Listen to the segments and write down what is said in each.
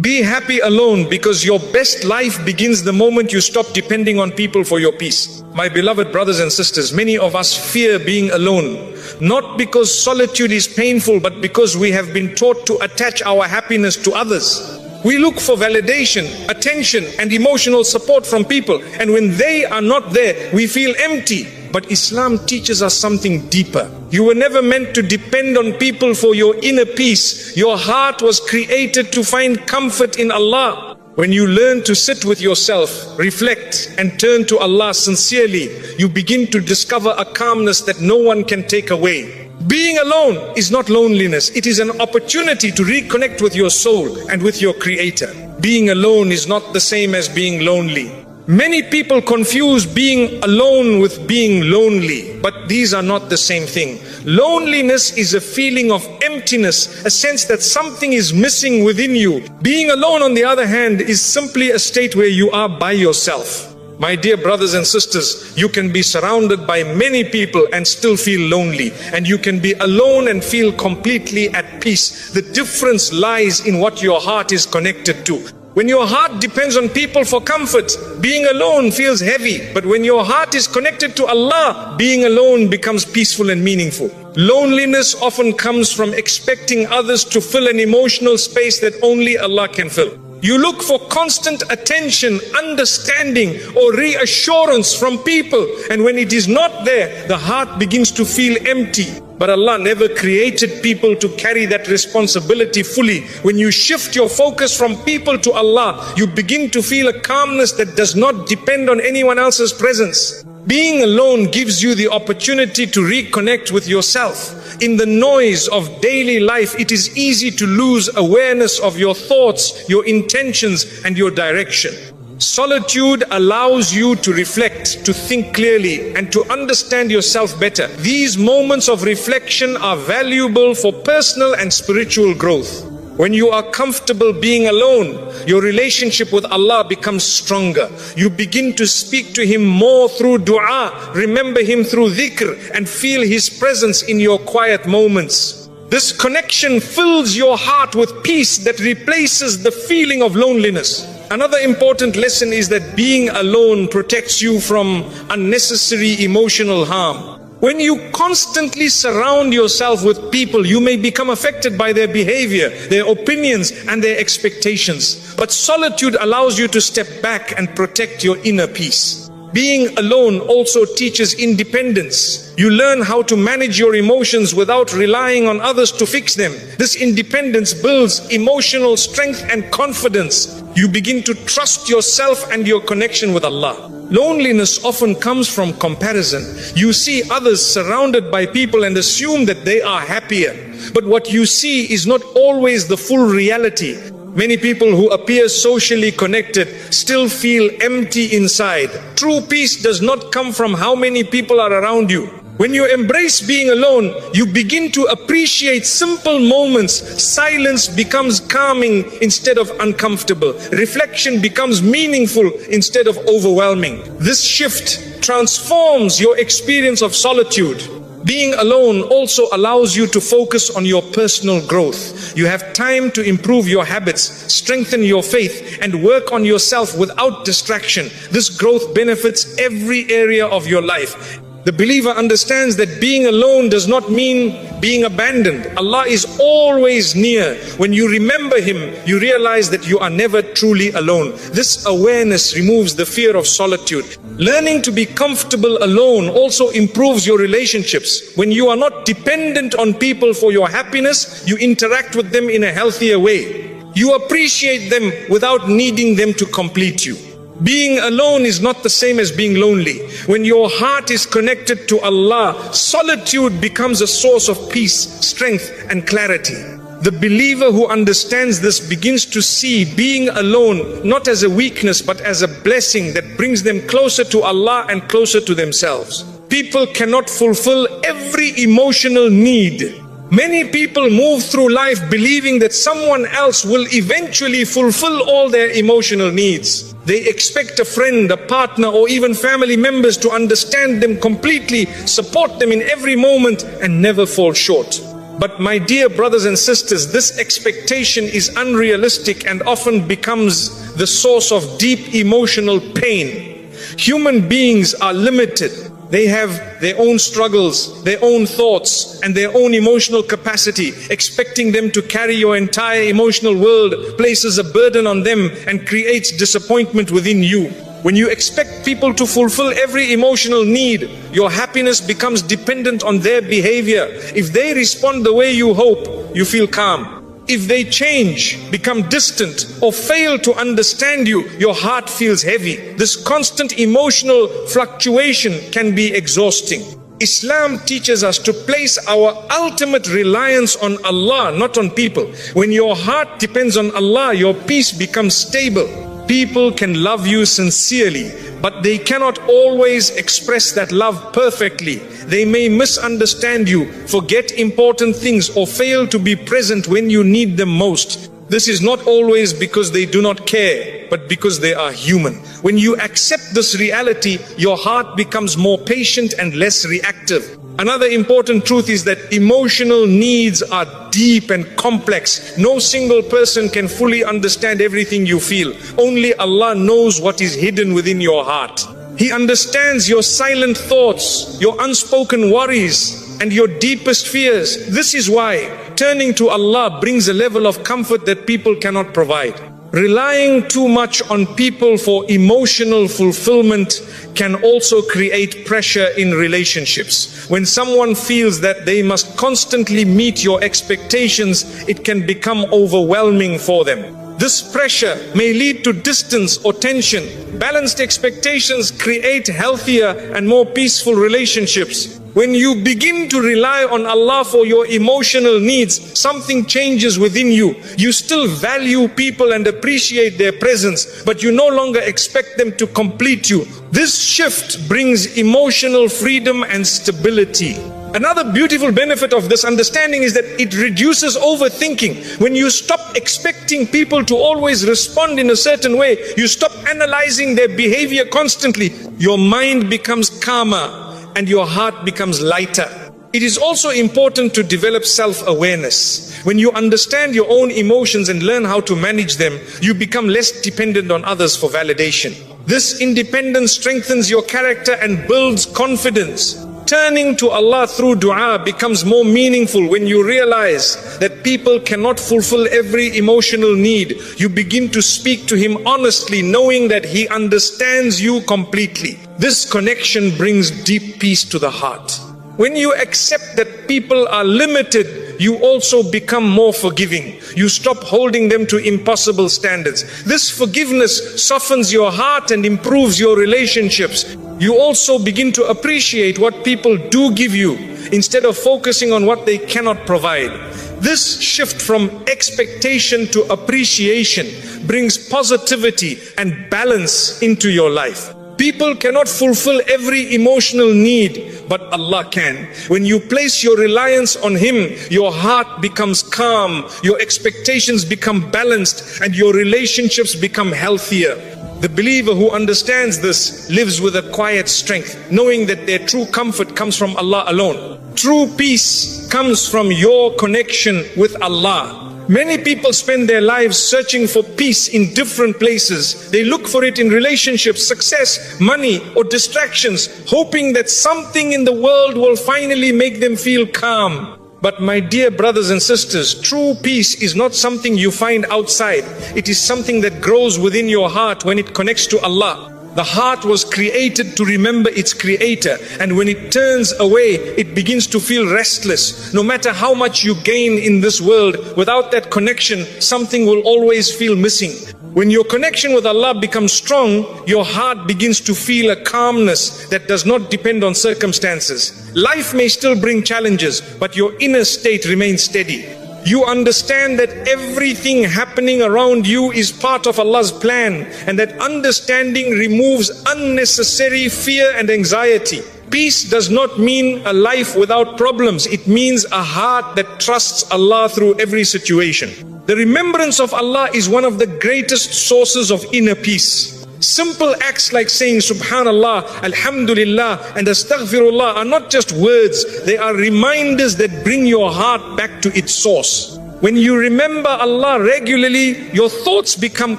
Be happy alone, because your best life begins the moment you stop depending on people for your peace. My beloved brothers and sisters, many of us fear being alone, not because solitude is painful, but because we have been taught to attach our happiness to others. We look for validation, attention, and emotional support from people, and when they are not there, we feel empty. But Islam teaches us something deeper. You were never meant to depend on people for your inner peace. Your heart was created to find comfort in Allah. When you learn to sit with yourself, reflect, and turn to Allah sincerely, you begin to discover a calmness that no one can take away. Being alone is not loneliness. It is an opportunity to reconnect with your soul and with your Creator. Being alone is not the same as being lonely. Many people confuse being alone with being lonely, but these are not the same thing. Loneliness is a feeling of emptiness, a sense that something is missing within you. Being alone, on the other hand, is simply a state where you are by yourself. My dear brothers and sisters, you can be surrounded by many people and still feel lonely, and you can be alone and feel completely at peace. The difference lies in what your heart is connected to. When your heart depends on people for comfort, being alone feels heavy. But when your heart is connected to Allah, being alone becomes peaceful and meaningful. Loneliness often comes from expecting others to fill an emotional space that only Allah can fill. You look for constant attention, understanding, or reassurance from people, and when it is not there, the heart begins to feel empty. But Allah never created people to carry that responsibility fully. When you shift your focus from people to Allah, you begin to feel a calmness that does not depend on anyone else's presence. Being alone gives you the opportunity to reconnect with yourself. In the noise of daily life, it is easy to lose awareness of your thoughts, your intentions, and your direction. Solitude allows you to reflect, to think clearly, and to understand yourself better. These moments of reflection are valuable for personal and spiritual growth. When you are comfortable being alone, your relationship with Allah becomes stronger. You begin to speak to Him more through dua, remember Him through dhikr, and feel His presence in your quiet moments. This connection fills your heart with peace that replaces the feeling of loneliness. Another important lesson is that being alone protects you from unnecessary emotional harm. When you constantly surround yourself with people, you may become affected by their behavior, their opinions, and their expectations. But solitude allows you to step back and protect your inner peace. Being alone also teaches independence. You learn how to manage your emotions without relying on others to fix them. This independence builds emotional strength and confidence. You begin to trust yourself and your connection with Allah. Loneliness often comes from comparison. You see others surrounded by people and assume that they are happier. But what you see is not always the full reality. Many people who appear socially connected still feel empty inside. True peace does not come from how many people are around you. When you embrace being alone, you begin to appreciate simple moments. Silence becomes calming instead of uncomfortable. Reflection becomes meaningful instead of overwhelming. This shift transforms your experience of solitude. Being alone also allows you to focus on your personal growth. You have time to improve your habits, strengthen your faith, and work on yourself without distraction. This growth benefits every area of your life. The believer understands that being alone does not mean being abandoned. Allah is always near. When you remember Him, you realize that you are never truly alone. This awareness removes the fear of solitude. Learning to be comfortable alone also improves your relationships. When you are not dependent on people for your happiness, you interact with them in a healthier way. You appreciate them without needing them to complete you. Being alone is not the same as being lonely. When your heart is connected to Allah, solitude becomes a source of peace, strength, and clarity. The believer who understands this begins to see being alone not as a weakness but as a blessing that brings them closer to Allah and closer to themselves. People cannot fulfill every emotional need. Many people move through life believing that someone else will eventually fulfill all their emotional needs. They expect a friend, a partner, or even family members to understand them completely, support them in every moment, and never fall short. But my dear brothers and sisters, this expectation is unrealistic and often becomes the source of deep emotional pain. Human beings are limited. They have their own struggles, their own thoughts, and their own emotional capacity. Expecting them to carry your entire emotional world places a burden on them and creates disappointment within you. When you expect people to fulfill every emotional need, your happiness becomes dependent on their behavior. If they respond the way you hope, you feel calm. If they change, become distant, or fail to understand you, your heart feels heavy. This constant emotional fluctuation can be exhausting. Islam teaches us to place our ultimate reliance on Allah, not on people. When your heart depends on Allah, your peace becomes stable. People can love you sincerely, but they cannot always express that love perfectly. They may misunderstand you, forget important things, or fail to be present when you need them most. This is not always because they do not care, but because they are human. When you accept this reality, your heart becomes more patient and less reactive. Another important truth is that emotional needs are deep and complex. No single person can fully understand everything you feel. Only Allah knows what is hidden within your heart. He understands your silent thoughts, your unspoken worries, and your deepest fears. This is why turning to Allah brings a level of comfort that people cannot provide. Relying too much on people for emotional fulfillment can also create pressure in relationships. When someone feels that they must constantly meet your expectations, it can become overwhelming for them. This pressure may lead to distance or tension. Balanced expectations create healthier and more peaceful relationships. When you begin to rely on Allah for your emotional needs, something changes within you. You still value people and appreciate their presence, but you no longer expect them to complete you. This shift brings emotional freedom and stability. Another beautiful benefit of this understanding is that it reduces overthinking. When you stop expecting people to always respond in a certain way, you stop analyzing their behavior constantly, your mind becomes calmer and your heart becomes lighter. It is also important to develop self-awareness. When you understand your own emotions and learn how to manage them, you become less dependent on others for validation. This independence strengthens your character and builds confidence. Turning to Allah through dua becomes more meaningful when you realize that people cannot fulfill every emotional need. You begin to speak to Him honestly, knowing that He understands you completely. This connection brings deep peace to the heart. When you accept that people are limited, you also become more forgiving. You stop holding them to impossible standards. This forgiveness softens your heart and improves your relationships. You also begin to appreciate what people do give you instead of focusing on what they cannot provide. This shift from expectation to appreciation brings positivity and balance into your life. People cannot fulfill every emotional need, but Allah can. When you place your reliance on Him, your heart becomes calm, your expectations become balanced, and your relationships become healthier. The believer who understands this lives with a quiet strength, knowing that their true comfort comes from Allah alone. True peace comes from your connection with Allah. Many people spend their lives searching for peace in different places. They look for it in relationships, success, money, or distractions, hoping that something in the world will finally make them feel calm. But my dear brothers and sisters, true peace is not something you find outside. It is something that grows within your heart when it connects to Allah. The heart was created to remember its creator, and when it turns away, it begins to feel restless. No matter how much you gain in this world, without that connection, something will always feel missing. When your connection with Allah becomes strong, your heart begins to feel a calmness that does not depend on circumstances. Life may still bring challenges, but your inner state remains steady. You understand that everything happening around you is part of Allah's plan, and that understanding removes unnecessary fear and anxiety. Peace does not mean a life without problems. It means a heart that trusts Allah through every situation. The remembrance of Allah is one of the greatest sources of inner peace. Simple acts like saying Subhanallah, Alhamdulillah and Astaghfirullah are not just words, they are reminders that bring your heart back to its source. When you remember Allah regularly, your thoughts become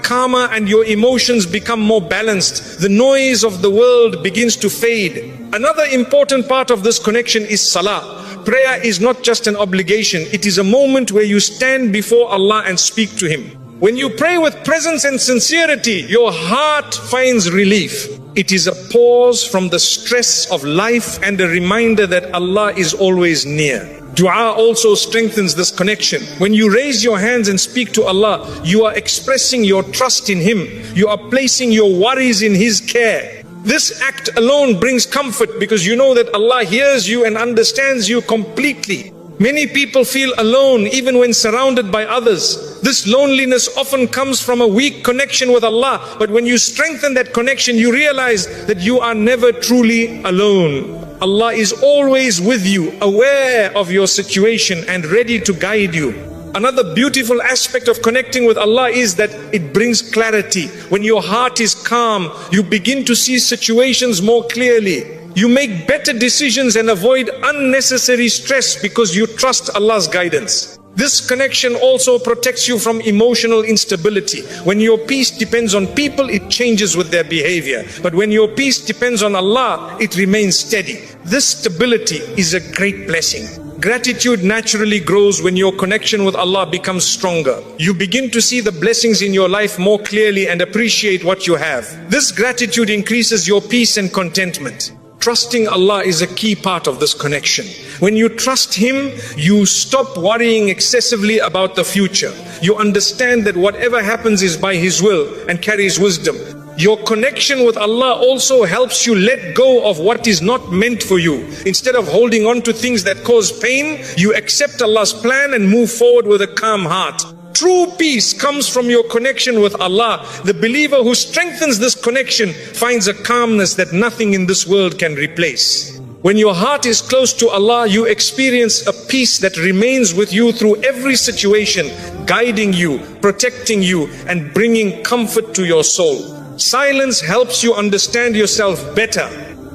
calmer and your emotions become more balanced. The noise of the world begins to fade. Another important part of this connection is salah. Prayer is not just an obligation, it is a moment where you stand before Allah and speak to Him. When you pray with presence and sincerity, your heart finds relief. It is a pause from the stress of life and a reminder that Allah is always near. Dua also strengthens this connection. When you raise your hands and speak to Allah, you are expressing your trust in Him. You are placing your worries in His care. This act alone brings comfort because you know that Allah hears you and understands you completely. Many people feel alone even when surrounded by others. This loneliness often comes from a weak connection with Allah. But when you strengthen that connection, you realize that you are never truly alone. Allah is always with you, aware of your situation and ready to guide you. Another beautiful aspect of connecting with Allah is that it brings clarity. When your heart is calm, you begin to see situations more clearly. You make better decisions and avoid unnecessary stress because you trust Allah's guidance. This connection also protects you from emotional instability. When your peace depends on people, it changes with their behavior. But when your peace depends on Allah, it remains steady. This stability is a great blessing. Gratitude naturally grows when your connection with Allah becomes stronger. You begin to see the blessings in your life more clearly and appreciate what you have. This gratitude increases your peace and contentment. Trusting Allah is a key part of this connection. When you trust Him, you stop worrying excessively about the future. You understand that whatever happens is by His will and carries wisdom. Your connection with Allah also helps you let go of what is not meant for you. Instead of holding on to things that cause pain, you accept Allah's plan and move forward with a calm heart. True peace comes from your connection with Allah. The believer who strengthens this connection finds a calmness that nothing in this world can replace. When your heart is close to Allah, you experience a peace that remains with you through every situation, guiding you, protecting you, and bringing comfort to your soul. Silence helps you understand yourself better.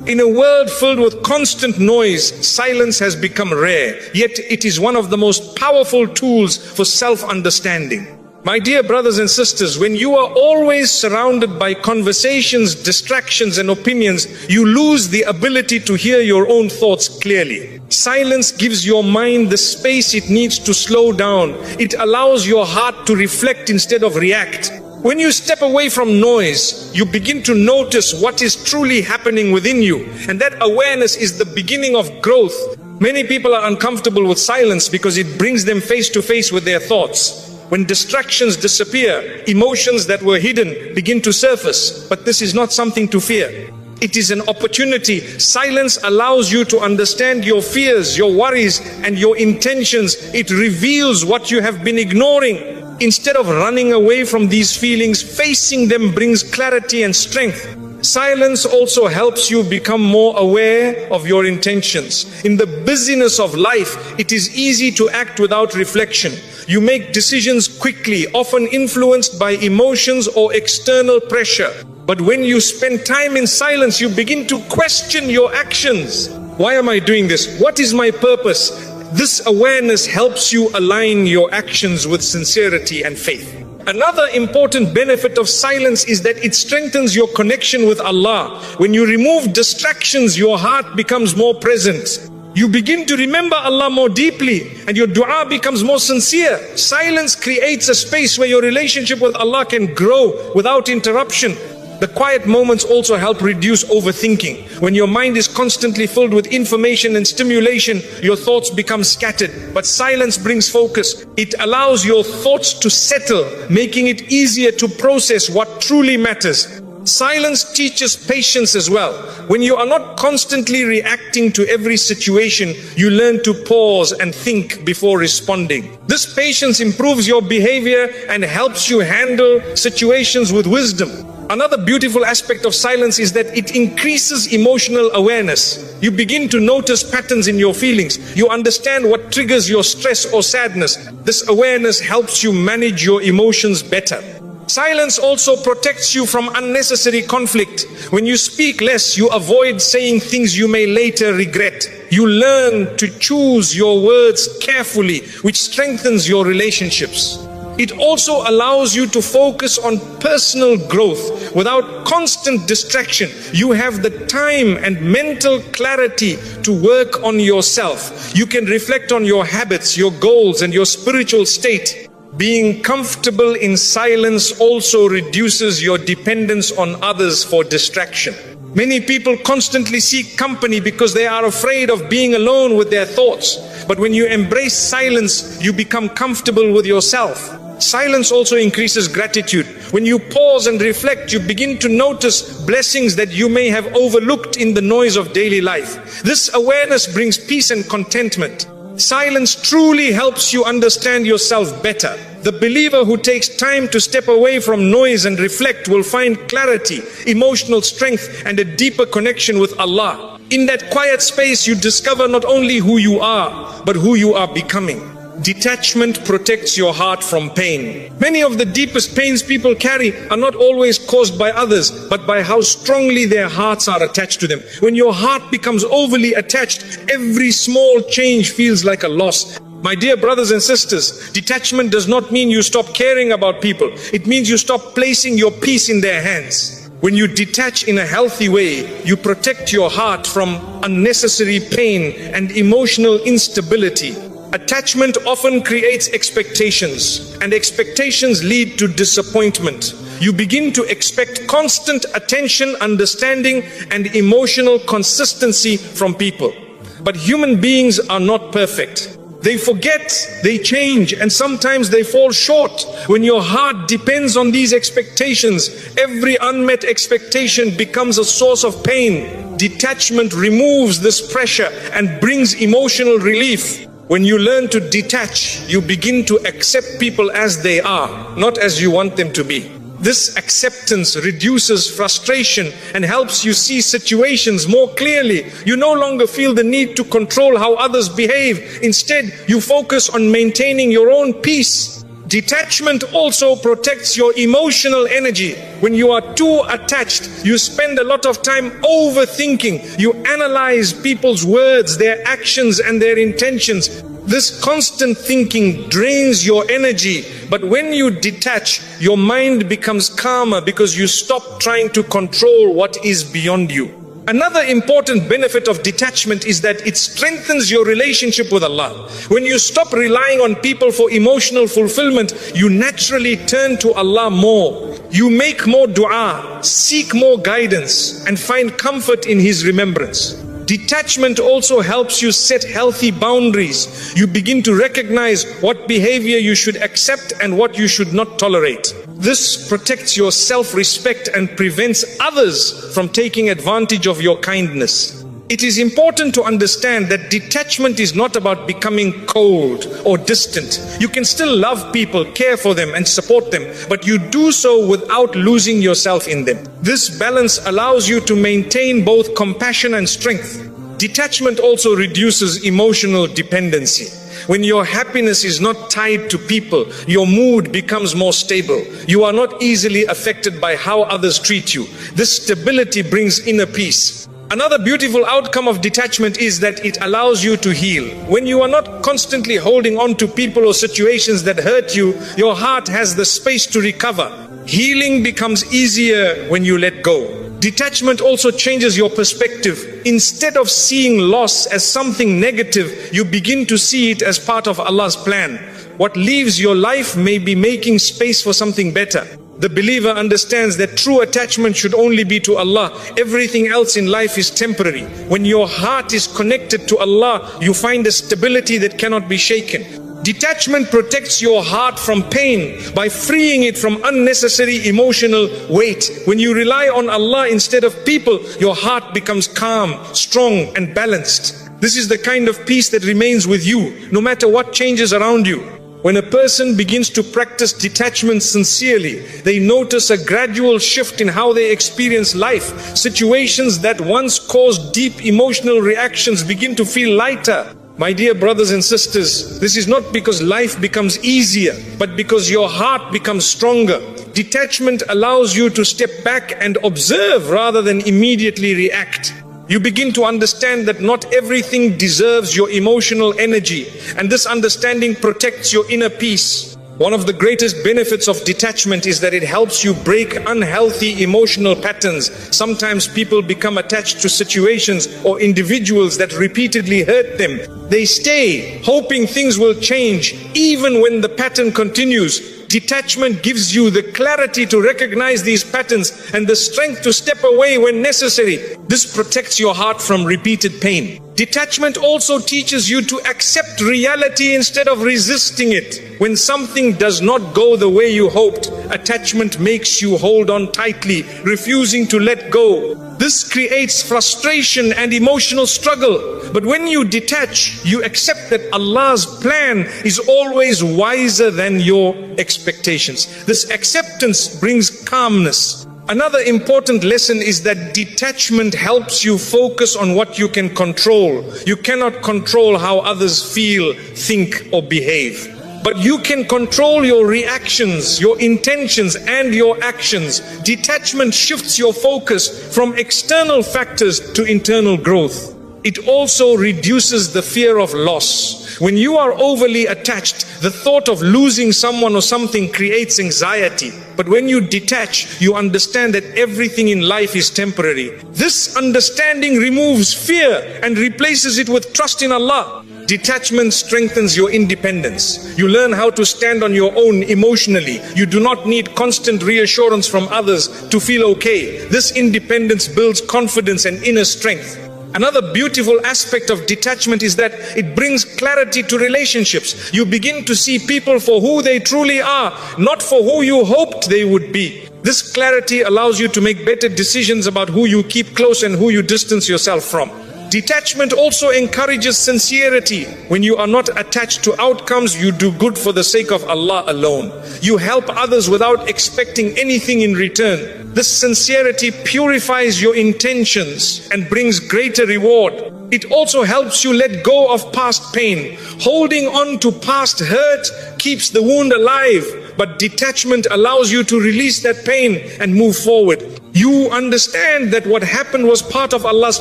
In a world filled with constant noise, silence has become rare, yet it is one of the most powerful tools for self-understanding. My dear brothers and sisters, when you are always surrounded by conversations, distractions and opinions, you lose the ability to hear your own thoughts clearly. Silence gives your mind the space it needs to slow down. It allows your heart to reflect instead of react. When you step away from noise, you begin to notice what is truly happening within you. And that awareness is the beginning of growth. Many people are uncomfortable with silence because it brings them face to face with their thoughts. When distractions disappear, emotions that were hidden begin to surface. But this is not something to fear. It is an opportunity. Silence allows you to understand your fears, your worries, and your intentions. It reveals what you have been ignoring. Instead of running away from these feelings, facing them brings clarity and strength. Silence also helps you become more aware of your intentions. In the busyness of life, it is easy to act without reflection. You make decisions quickly, often influenced by emotions or external pressure. But when you spend time in silence, you begin to question your actions. Why am I doing this? What is my purpose? This awareness helps you align your actions with sincerity and faith. Another important benefit of silence is that it strengthens your connection with Allah. When you remove distractions, your heart becomes more present. You begin to remember Allah more deeply and your dua becomes more sincere. Silence creates a space where your relationship with Allah can grow without interruption. The quiet moments also help reduce overthinking. When your mind is constantly filled with information and stimulation, your thoughts become scattered. But silence brings focus. It allows your thoughts to settle, making it easier to process what truly matters. Silence teaches patience as well. When you are not constantly reacting to every situation, you learn to pause and think before responding. This patience improves your behavior and helps you handle situations with wisdom. Another beautiful aspect of silence is that it increases emotional awareness. You begin to notice patterns in your feelings. You understand what triggers your stress or sadness. This awareness helps you manage your emotions better. Silence also protects you from unnecessary conflict. When you speak less, you avoid saying things you may later regret. You learn to choose your words carefully, which strengthens your relationships. It also allows you to focus on personal growth without constant distraction. You have the time and mental clarity to work on yourself. You can reflect on your habits, your goals, and your spiritual state. Being comfortable in silence also reduces your dependence on others for distraction. Many people constantly seek company because they are afraid of being alone with their thoughts. But when you embrace silence, you become comfortable with yourself. Silence also increases gratitude. When you pause and reflect, you begin to notice blessings that you may have overlooked in the noise of daily life. This awareness brings peace and contentment. Silence truly helps you understand yourself better. The believer who takes time to step away from noise and reflect will find clarity, emotional strength, and a deeper connection with Allah. In that quiet space, you discover not only who you are, but who you are becoming. Detachment protects your heart from pain. Many of the deepest pains people carry are not always caused by others, but by how strongly their hearts are attached to them. When your heart becomes overly attached, every small change feels like a loss. My dear brothers and sisters, detachment does not mean you stop caring about people. It means you stop placing your peace in their hands. When you detach in a healthy way, you protect your heart from unnecessary pain and emotional instability. Attachment often creates expectations, and expectations lead to disappointment. You begin to expect constant attention, understanding, and emotional consistency from people. But human beings are not perfect. They forget, they change, and sometimes they fall short. When your heart depends on these expectations, every unmet expectation becomes a source of pain. Detachment removes this pressure and brings emotional relief. When you learn to detach, you begin to accept people as they are, not as you want them to be. This acceptance reduces frustration and helps you see situations more clearly. You no longer feel the need to control how others behave. Instead, you focus on maintaining your own peace. Detachment also protects your emotional energy. When you are too attached, you spend a lot of time overthinking. You analyze people's words, their actions, and their intentions. This constant thinking drains your energy. But when you detach, your mind becomes calmer because you stop trying to control what is beyond you. Another important benefit of detachment is that it strengthens your relationship with Allah. When you stop relying on people for emotional fulfillment, you naturally turn to Allah more. You make more dua, seek more guidance, and find comfort in His remembrance. Detachment also helps you set healthy boundaries. You begin to recognize what behavior you should accept and what you should not tolerate. This protects your self-respect and prevents others from taking advantage of your kindness. It is important to understand that detachment is not about becoming cold or distant. You can still love people, care for them, and support them, but you do so without losing yourself in them. This balance allows you to maintain both compassion and strength. Detachment also reduces emotional dependency. When your happiness is not tied to people, your mood becomes more stable. You are not easily affected by how others treat you. This stability brings inner peace. Another beautiful outcome of detachment is that it allows you to heal. When you are not constantly holding on to people or situations that hurt you, your heart has the space to recover. Healing becomes easier when you let go. Detachment also changes your perspective. Instead of seeing loss as something negative, you begin to see it as part of Allah's plan. What leaves your life may be making space for something better. The believer understands that true attachment should only be to Allah. Everything else in life is temporary. When your heart is connected to Allah, you find a stability that cannot be shaken. Detachment protects your heart from pain by freeing it from unnecessary emotional weight. When you rely on Allah instead of people, your heart becomes calm, strong, and balanced. This is the kind of peace that remains with you, no matter what changes around you. When a person begins to practice detachment sincerely, they notice a gradual shift in how they experience life. Situations that once caused deep emotional reactions begin to feel lighter. My dear brothers and sisters, this is not because life becomes easier, but because your heart becomes stronger. Detachment allows you to step back and observe rather than immediately react. You begin to understand that not everything deserves your emotional energy, and this understanding protects your inner peace. One of the greatest benefits of detachment is that it helps you break unhealthy emotional patterns. Sometimes people become attached to situations or individuals that repeatedly hurt them. They stay, hoping things will change, even when the pattern continues. Detachment gives you the clarity to recognize these patterns and the strength to step away when necessary. This protects your heart from repeated pain. Detachment also teaches you to accept reality instead of resisting it. When something does not go the way you hoped, attachment makes you hold on tightly, refusing to let go. This creates frustration and emotional struggle. But when you detach, you accept that Allah's plan is always wiser than your expectations. This acceptance brings calmness. Another important lesson is that detachment helps you focus on what you can control. You cannot control how others feel, think, or behave. But you can control your reactions, your intentions, and your actions. Detachment shifts your focus from external factors to internal growth. It also reduces the fear of loss. When you are overly attached, the thought of losing someone or something creates anxiety. But when you detach, you understand that everything in life is temporary. This understanding removes fear and replaces it with trust in Allah. Detachment strengthens your independence. You learn how to stand on your own emotionally. You do not need constant reassurance from others to feel okay. This independence builds confidence and inner strength. Another beautiful aspect of detachment is that it brings clarity to relationships. You begin to see people for who they truly are, not for who you hoped they would be. This clarity allows you to make better decisions about who you keep close and who you distance yourself from. Detachment also encourages sincerity. When you are not attached to outcomes, you do good for the sake of Allah alone. You help others without expecting anything in return. This sincerity purifies your intentions and brings greater reward. It also helps you let go of past pain. Holding on to past hurt keeps the wound alive, but detachment allows you to release that pain and move forward. You understand that what happened was part of Allah's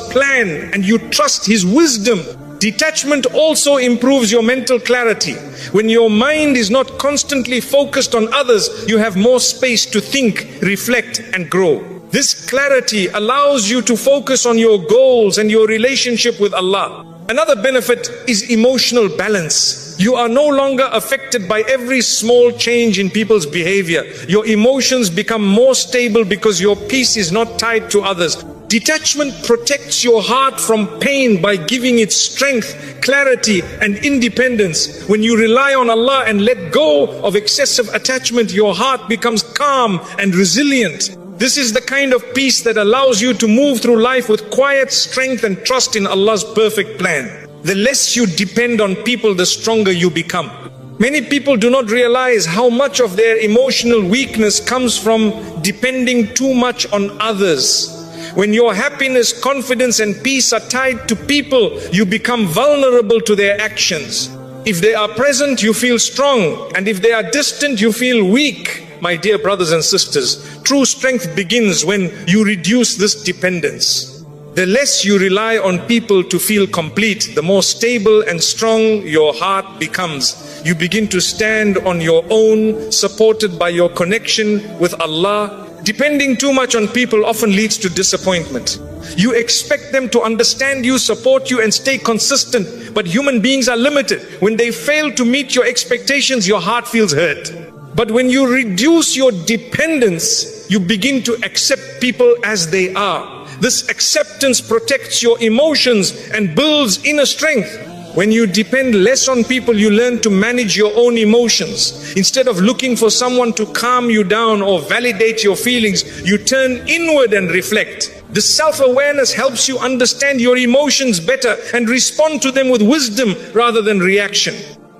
plan and you trust His wisdom. Detachment also improves your mental clarity. When your mind is not constantly focused on others, you have more space to think, reflect, and grow. This clarity allows you to focus on your goals and your relationship with Allah. Another benefit is emotional balance. You are no longer affected by every small change in people's behavior. Your emotions become more stable because your peace is not tied to others. Detachment protects your heart from pain by giving it strength, clarity, and independence. When you rely on Allah and let go of excessive attachment, your heart becomes calm and resilient. This is the kind of peace that allows you to move through life with quiet strength and trust in Allah's perfect plan. The less you depend on people, the stronger you become. Many people do not realize how much of their emotional weakness comes from depending too much on others. When your happiness, confidence, and peace are tied to people, you become vulnerable to their actions. If they are present, you feel strong, and if they are distant, you feel weak. My dear brothers and sisters, true strength begins when you reduce this dependence. The less you rely on people to feel complete, the more stable and strong your heart becomes. You begin to stand on your own, supported by your connection with Allah. Depending too much on people often leads to disappointment. You expect them to understand you, support you, and stay consistent. But human beings are limited. When they fail to meet your expectations, your heart feels hurt. But when you reduce your dependence, you begin to accept people as they are. This acceptance protects your emotions and builds inner strength. When you depend less on people, you learn to manage your own emotions. Instead of looking for someone to calm you down or validate your feelings, you turn inward and reflect. This self-awareness helps you understand your emotions better and respond to them with wisdom rather than reaction.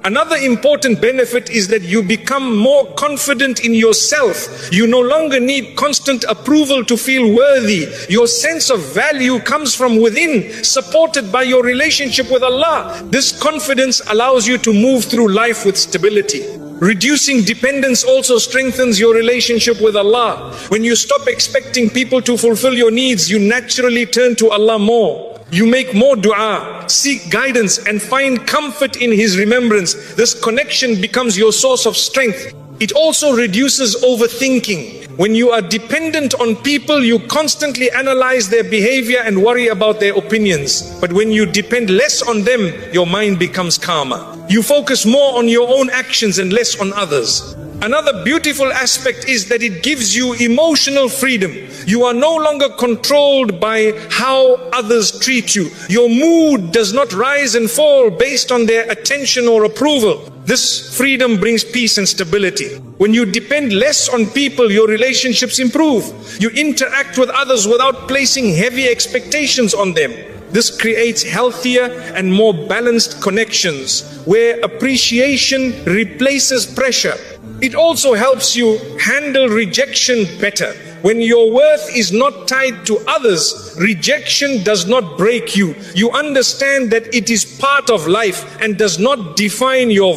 Another important benefit is that you become more confident in yourself. You no longer need constant approval to feel worthy. Your sense of value comes from within, supported by your relationship with Allah. This confidence allows you to move through life with stability. Reducing dependence also strengthens your relationship with Allah. When you stop expecting people to fulfill your needs, you naturally turn to Allah more. You make more dua, seek guidance, and find comfort in His remembrance. This connection becomes your source of strength. It also reduces overthinking. When you are dependent on people, you constantly analyze their behavior and worry about their opinions. But when you depend less on them, your mind becomes calmer. You focus more on your own actions and less on others. Another beautiful aspect is that it gives you emotional freedom. You are no longer controlled by how others treat you. Your mood does not rise and fall based on their attention or approval. This freedom brings peace and stability. When you depend less on people, your relationships improve. You interact with others without placing heavy expectations on them. This creates healthier and more balanced connections where appreciation replaces pressure. It also helps you handle rejection better. When your worth is not tied to others, rejection does not break you. You understand that it is part of life and does not define your